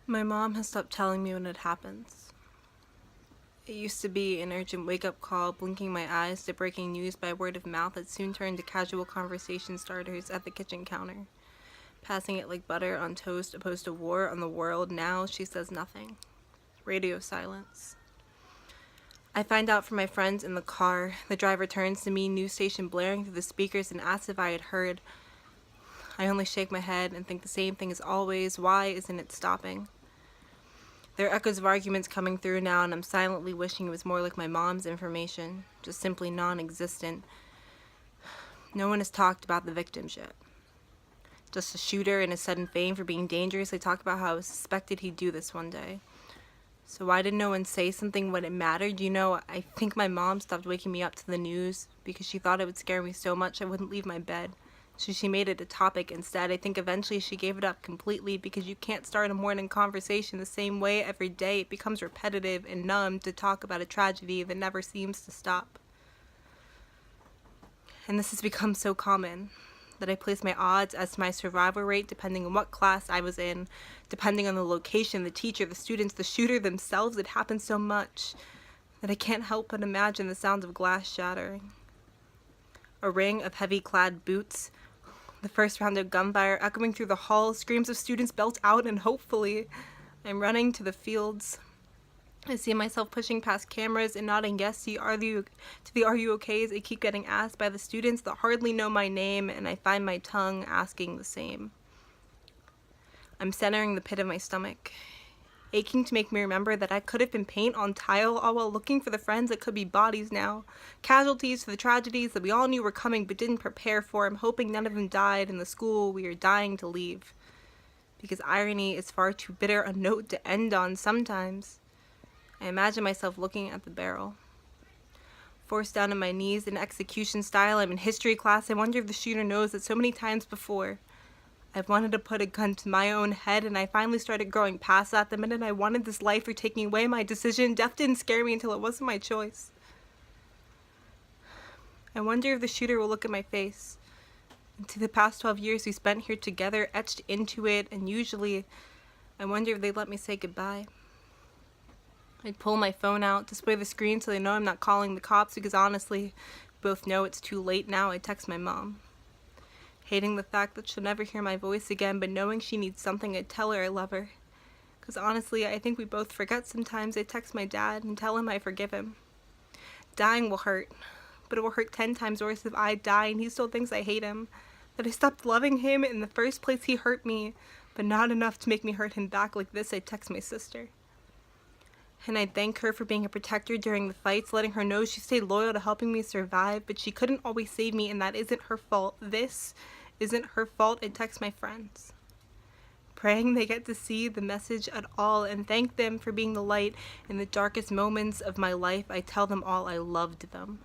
My mom has stopped telling me when it happens. It used to be an urgent wake-up call, blinking my eyes to breaking news by word of mouth that soon turned to casual conversation starters at the kitchen counter. Passing it like butter on toast opposed to war on the world, now she says nothing. Radio silence. I find out from my friends in the car. The driver turns to me, news station blaring through the speakers, and asks if I had heard. I only shake my head and think the same thing as always. Why isn't it stopping? There are echoes of arguments coming through now, and I'm silently wishing it was more like my mom's information, just simply non-existent. No one has talked about the victims yet. Just a shooter and his sudden fame for being dangerous. They talk about how I was suspected he'd do this one day. So why did no one say something when it mattered? You know, I think my mom stopped waking me up to the news because she thought it would scare me so much I wouldn't leave my bed. So she made it a topic instead. I think eventually she gave it up completely because you can't start a morning conversation the same way every day. It becomes repetitive and numb to talk about a tragedy that never seems to stop. And this has become so common that I place my odds as to my survival rate depending on what class I was in, depending on the location, the teacher, the students, the shooter themselves. It happens so much that I can't help but imagine the sounds of glass shattering. A ring of heavy-clad boots, the first round of gunfire echoing through the halls, screams of students belt out, and hopefully I'm running to the fields. I see myself pushing past cameras and nodding yes to the "Are you okays" I keep getting asked by the students that hardly know my name, and I find my tongue asking the same. I'm centering the pit of my stomach, aching to make me remember that I could have been paint on tile, all while looking for the friends that could be bodies now. Casualties for the tragedies that we all knew were coming but didn't prepare for. I'm hoping none of them died in the school we are dying to leave. Because irony is far too bitter a note to end on sometimes. I imagine myself looking at the barrel. Forced down on my knees in execution style, I'm in history class. I wonder if the shooter knows that so many times before I've wanted to put a gun to my own head, and I finally started growing past that. The minute I wanted this life or taking away my decision, death didn't scare me until it wasn't my choice. I wonder if the shooter will look at my face, into the past 12 years we spent here together, etched into it, and usually I wonder if they'd let me say goodbye. I'd pull my phone out, display the screen so they know I'm not calling the cops, because honestly, we both know it's too late now. I text my mom. Hating the fact that she'll never hear my voice again, but knowing she needs something, I'd tell her I love her. Because honestly, I think we both forget sometimes. I text my dad and tell him I forgive him. Dying will hurt, but it will hurt 10 times worse if I die and he still thinks I hate him. That I stopped loving him in the first place. He hurt me, but not enough to make me hurt him back like this. I text my sister. And I'd thank her for being a protector during the fights, letting her know she stayed loyal to helping me survive, but she couldn't always save me, and that isn't her fault. This isn't her fault. I'd text my friends, praying they get to see the message at all, and thank them for being the light in the darkest moments of my life. I tell them all I loved them.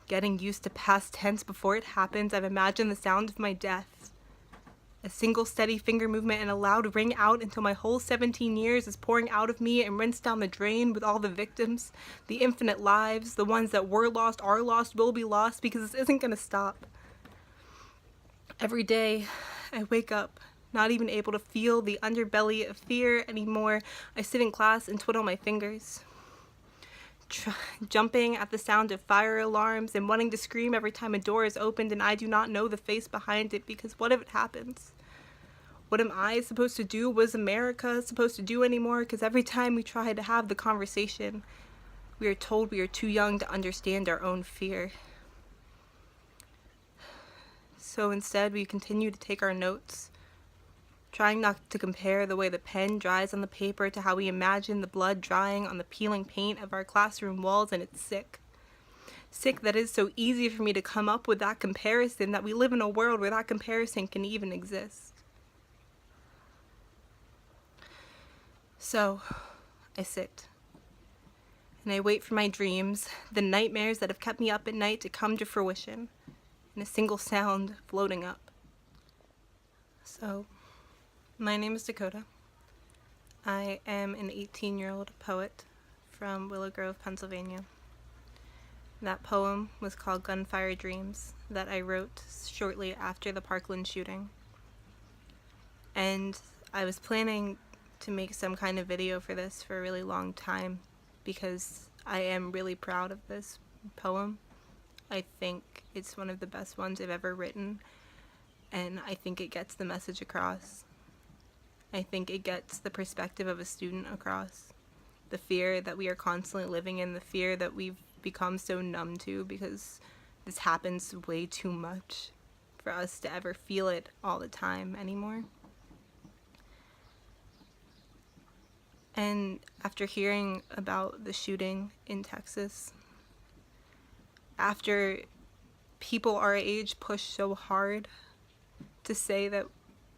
Getting used to past tense before it happens, I've imagined the sound of my death. A single steady finger movement and a loud ring out until my whole 17 years is pouring out of me and rinsed down the drain with all the victims, the infinite lives, the ones that were lost, are lost, will be lost, because this isn't going to stop. Every day, I wake up, not even able to feel the underbelly of fear anymore. I sit in class and twiddle my fingers, jumping at the sound of fire alarms and wanting to scream every time a door is opened and I do not know the face behind it, because what if it happens? What am I supposed to do? Was America supposed to do anymore? Because every time we try to have the conversation, we are told we are too young to understand our own fear. So instead, we continue to take our notes, trying not to compare the way the pen dries on the paper to how we imagine the blood drying on the peeling paint of our classroom walls, and it's sick. Sick that it's so easy for me to come up with that comparison, that we live in a world where that comparison can even exist. So, I sit, and I wait for my dreams, the nightmares that have kept me up at night, to come to fruition, in a single sound floating up. So, my name is Dakota. I am an 18-year-old poet from Willow Grove, Pennsylvania. That poem was called Gunfire Dreams, that I wrote shortly after the Parkland shooting. And I was planning to make some kind of video for this for a really long time because I am really proud of this poem. I think it's one of the best ones I've ever written, and I think it gets the message across. I think it gets the perspective of a student across. The fear that we are constantly living in, the fear that we've become so numb to because this happens way too much for us to ever feel it all the time anymore. And after hearing about the shooting in Texas, after people our age pushed so hard to say that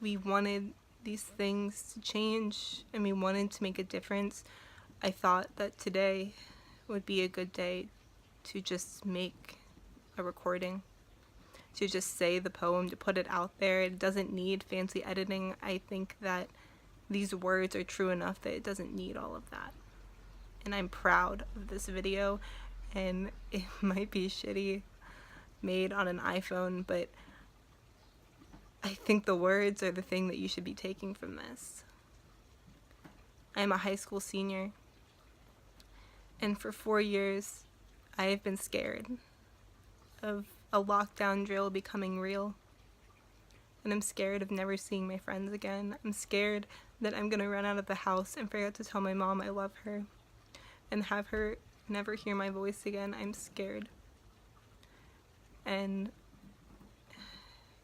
we wanted these things to change and we wanted to make a difference, I thought that today would be a good day to just make a recording, to just say the poem, to put it out there. It doesn't need fancy editing. I think that these words are true enough that it doesn't need all of that. And I'm proud of this video, and it might be shitty made on an iPhone, but I think the words are the thing that you should be taking from this. I'm a high school senior, and for 4 years I have been scared of a lockdown drill becoming real. And I'm scared of never seeing my friends again. I'm scared that I'm gonna run out of the house and forget to tell my mom I love her and have her never hear my voice again. I'm scared. And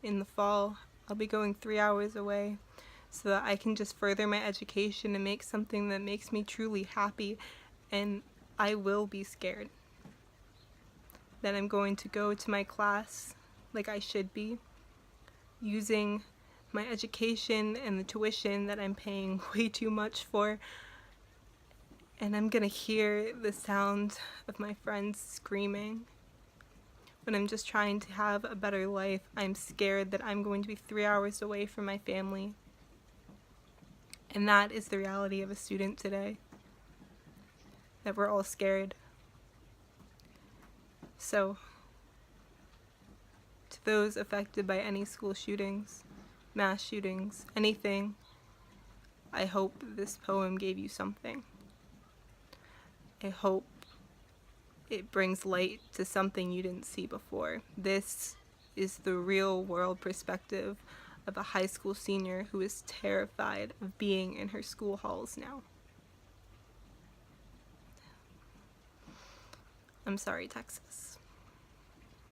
in the fall, I'll be going 3 hours away so that I can just further my education and make something that makes me truly happy. And I will be scared that I'm going to go to my class like I should be, using my education and the tuition that I'm paying way too much for, and I'm gonna hear the sound of my friends screaming when I'm just trying to have a better life. I'm scared that I'm going to be 3 hours away from my family, and that is the reality of a student today, that we're all scared. So, to those affected by any school shootings, mass shootings, anything, I hope this poem gave you something. I hope it brings light to something you didn't see before. This is the real world perspective of a high school senior who is terrified of being in her school halls now. I'm sorry, Texas.